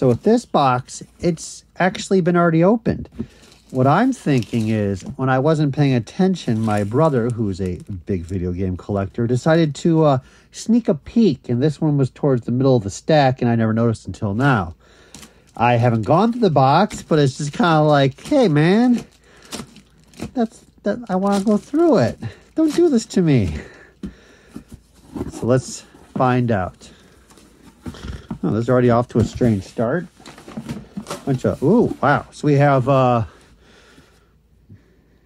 So with this box, it's actually been already opened. What I'm thinking is, when I wasn't paying attention, my brother, who's a big video game collector, decided to sneak a peek, and this one was towards the middle of the stack, and I never noticed until now. I haven't gone to the box, but it's just kind of like, hey, man, I want to go through it. Don't do this to me. So let's find out. Oh, this is already off to a strange start. Ooh, wow. So we have, wow,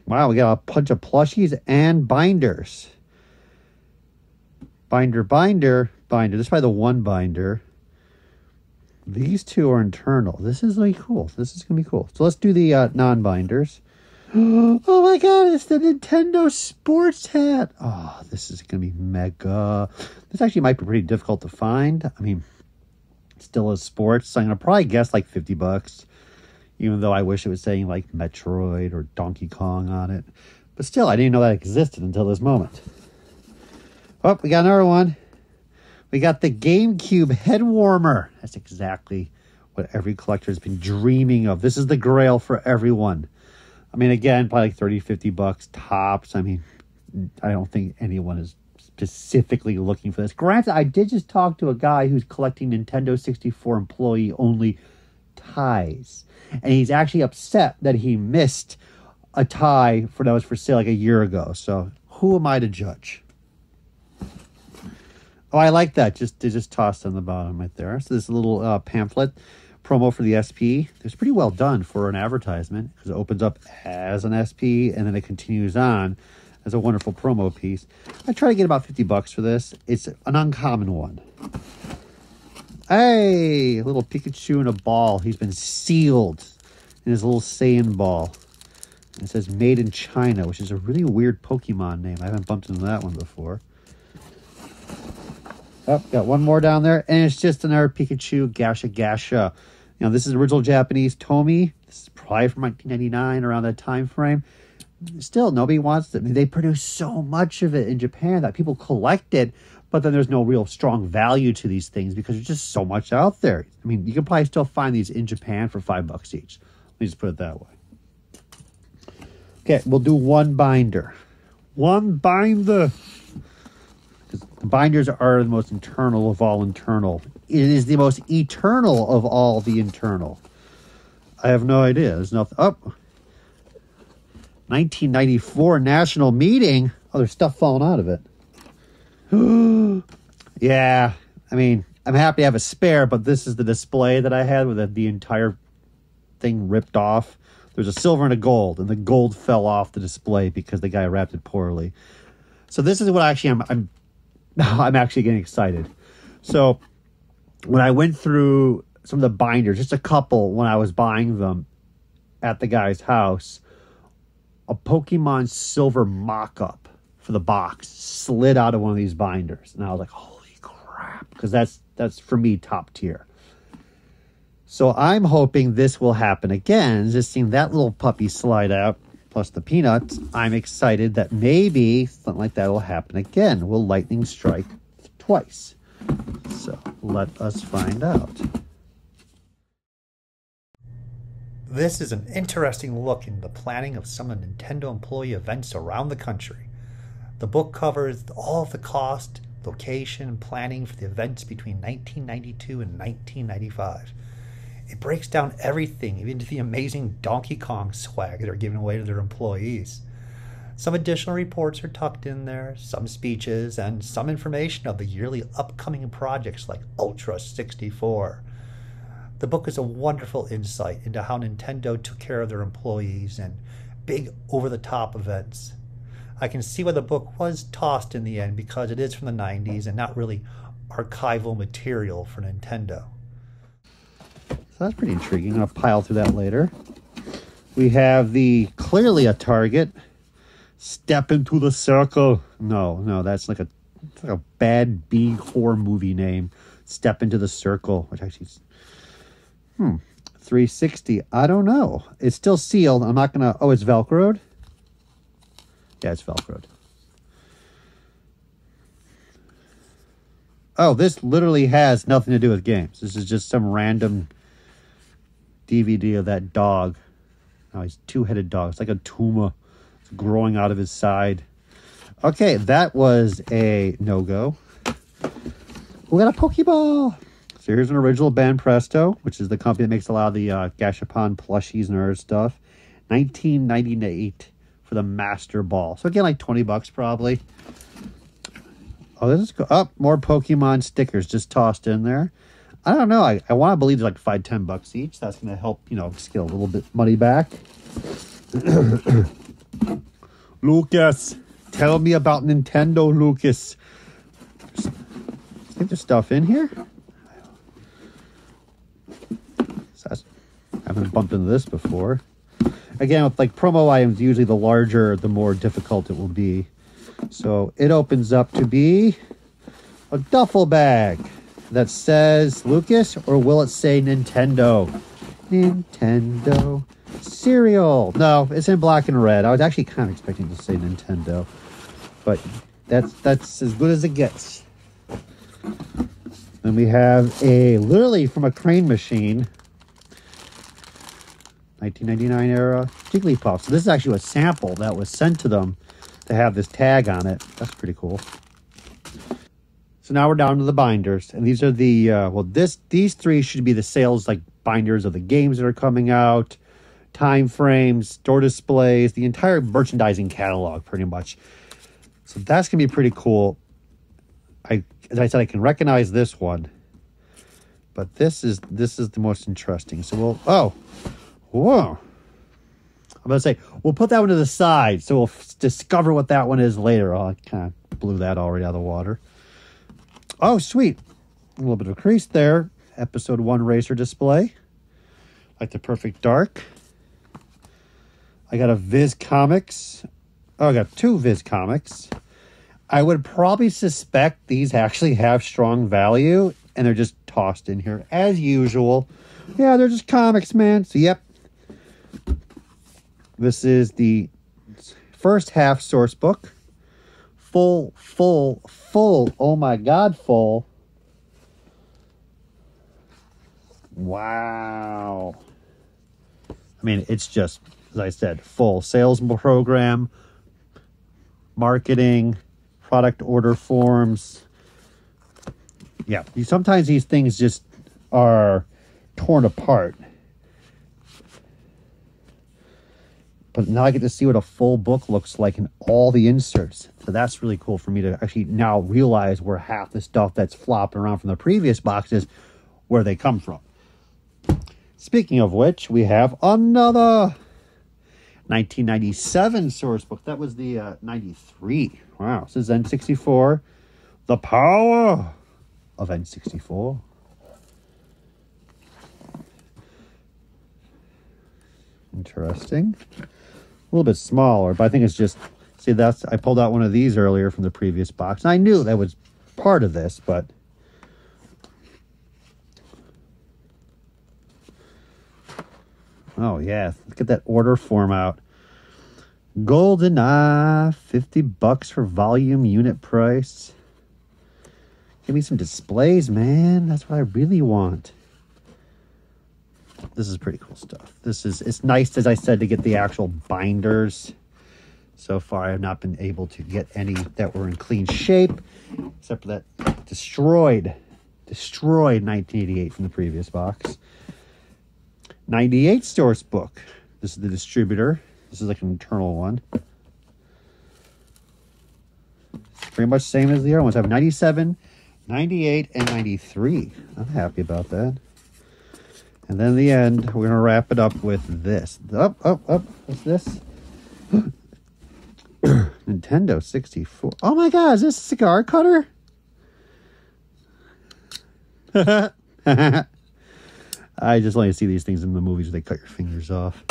we got a bunch of plushies and binders. Binder. This is probably the one binder. These two are internal. This is really cool. This is going to be cool. So let's do the non-binders. Oh my god, it's the Nintendo sports hat. Oh, this is going to be mega. This actually might be pretty difficult to find. I mean, it still is sports, so I'm going to probably guess like $50. Even though I wish it was saying like Metroid or Donkey Kong on it. But still, I didn't know that existed until this moment. Oh, we got another one. We got the GameCube head warmer. That's exactly what every collector has been dreaming of. This is the grail for everyone. I mean, again, probably like $30-50 tops. I mean, I don't think anyone is specifically looking for this. Granted, I did just talk to a guy who's collecting Nintendo 64 employee-only ties. And he's actually upset that he missed a tie that was for sale like a year ago. So who am I to judge? Oh, I like that. They just tossed on the bottom right there. So this little pamphlet promo for the SP. It's pretty well done for an advertisement because it opens up as an SP and then it continues on as a wonderful promo piece. I try to get about $50 for this. It's an uncommon one. Hey, a little Pikachu in a ball. He's been sealed in his little Saiyan ball. And it says made in China, which is a really weird Pokemon name. I haven't bumped into that one before. Oh, got one more down there. And it's just another Pikachu Gasha. You know, this is original Japanese Tomy. This is probably from 1999, around that time frame. Still, nobody wants it. I mean, they produce so much of it in Japan that people collect it, but then there's no real strong value to these things because there's just so much out there. I mean, you can probably still find these in Japan for $5 each. Let me just put it that way. Okay, we'll do one binder. One binder. The binders are the most internal of all internal. It is the most eternal of all the internal. I have no idea. There's nothing. Oh, 1994 national meeting. Oh, there's stuff falling out of it. Yeah, I mean, I'm happy to have a spare, but this is the display that I had with the entire thing ripped off. There's a silver and a gold, and the gold fell off the display because the guy wrapped it poorly. So this is what actually I'm actually getting excited. So when I went through some of the binders, just a couple when I was buying them at the guy's house, a Pokemon Silver mock-up for the box slid out of one of these binders. And I was like, holy crap, because that's for me top tier. So I'm hoping this will happen again. Just seeing that little puppy slide out, plus the peanuts, I'm excited that maybe something like that will happen again. Will lightning strike twice? So let us find out. This is an interesting look into the planning of some of the Nintendo employee events around the country. The book covers all of the cost, location, and planning for the events between 1992 and 1995. It breaks down everything, even to the amazing Donkey Kong swag they're giving away to their employees. Some additional reports are tucked in there, some speeches, and some information of the yearly upcoming projects like Ultra 64. The book is a wonderful insight into how Nintendo took care of their employees and big over-the-top events. I can see why the book was tossed in the end because it is from the 90s and not really archival material for Nintendo. So that's pretty intriguing. I'm going to pile through that later. We have the clearly a Target. Step into the circle. No, that's like a bad B horror movie name. Step into the circle, which actually is, 360. I don't know. It's still sealed. I'm not going to... Oh, it's Velcroed? Yeah, it's Velcroed. Oh, this literally has nothing to do with games. This is just some random DVD of that dog. Oh, he's a two-headed dog. It's like a tumor. It's growing out of his side. Okay, that was a no-go. We got a Pokeball. So here's an original Band Presto, which is the company that makes a lot of the Gashapon plushies and other stuff. 1998 for the Master Ball. So again, like 20 bucks probably. Oh, this is cool. Oh, more Pokemon stickers just tossed in there. I don't know. I want to believe they're like $5-10 bucks each. That's going to help, you know, just get a little bit money back. Lucas, tell me about Nintendo, Lucas. I think there's stuff in here. I haven't bumped into this before. Again, with like promo items, usually the larger, the more difficult it will be. So it opens up to be a duffel bag that says Lucas, or will it say Nintendo? Nintendo cereal. No, it's in black and red. I was actually kind of expecting to say Nintendo, but that's as good as it gets. Then we have literally from a Crane machine, 1999 era Jigglypuff. So this is actually a sample that was sent to them to have this tag on it. That's pretty cool. So now we're down to the binders, and these are the these three should be the sales like binders of the games that are coming out, time frames, store displays, the entire merchandising catalog pretty much. So that's gonna be pretty cool. As I said, I can recognize this one, but this is the most interesting. So whoa. I'm going to say, we'll put that one to the side, so we'll discover what that one is later. Oh, I kind of blew that already out of the water. Oh, sweet. A little bit of a crease there. Episode 1 racer display. Like the Perfect Dark. I got a Viz Comics. Oh, I got 2 Viz Comics. I would probably suspect these actually have strong value, and they're just tossed in here as usual. Yeah, they're just comics, man. So, yep. This is the first half source book. Full. Oh my God, full. Wow. I mean, it's just, as I said, full sales program, marketing, product order forms. Yeah, sometimes these things just are torn apart. But now I get to see what a full book looks like in all the inserts. So that's really cool for me to actually now realize where half the stuff that's flopping around from the previous boxes, where they come from. Speaking of which, we have another 1997 source book. That was the 93. Wow, this is N64. The power of N64. Interesting. A little bit smaller, but I think it's just, see, I pulled out one of these earlier from the previous box, and I knew that was part of this, but oh yeah, look at that order form out. Golden 50 bucks for volume unit price. Give me some displays, man. That's what I really want. This is pretty cool stuff. It's nice, as I said, to get the actual binders. So far, I have not been able to get any that were in clean shape, except for that destroyed 1988 from the previous box. 98 source book. This is the distributor. This is like an internal one. Pretty much same as the other ones. I have 97, 98, and 93. I'm happy about that. And then in the end, we're going to wrap it up with this. Up. What's this? Nintendo 64. Oh my God, is this a cigar cutter? I just like to see these things in the movies where they cut your fingers off.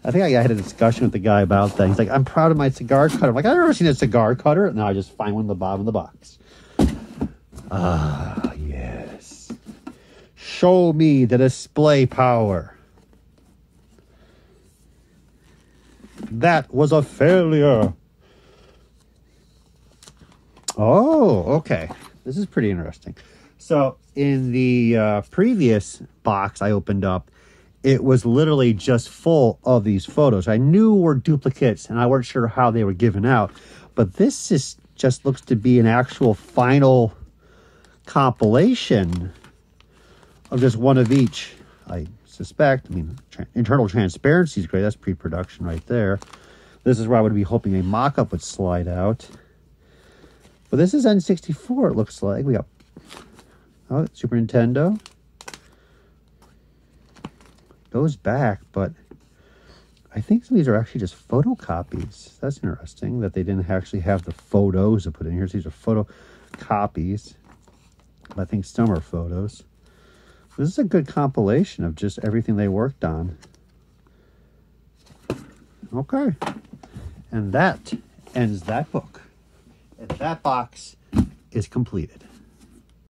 I think I had a discussion with the guy about that. He's like, I'm proud of my cigar cutter. I'm like, I've never seen a cigar cutter. No, I just find one at the bottom of the box. Ah, yes. Show me the display power. That was a failure. Oh, okay. This is pretty interesting. So in the previous box I opened up, it was literally just full of these photos. I knew were duplicates, and I weren't sure how they were given out. But this is just looks to be an actual final compilation of just one of each, I suspect. I mean, internal transparency is great. That's pre-production right there. This is where I would be hoping a mock-up would slide out. But this is N64, it looks like. We got Super Nintendo. Goes back, but I think some of these are actually just photocopies. That's interesting that they didn't actually have the photos to put in here. So these are photocopies. I think some are photos. This is a good compilation of just everything they worked on. Okay. And that ends that book. And that box is completed.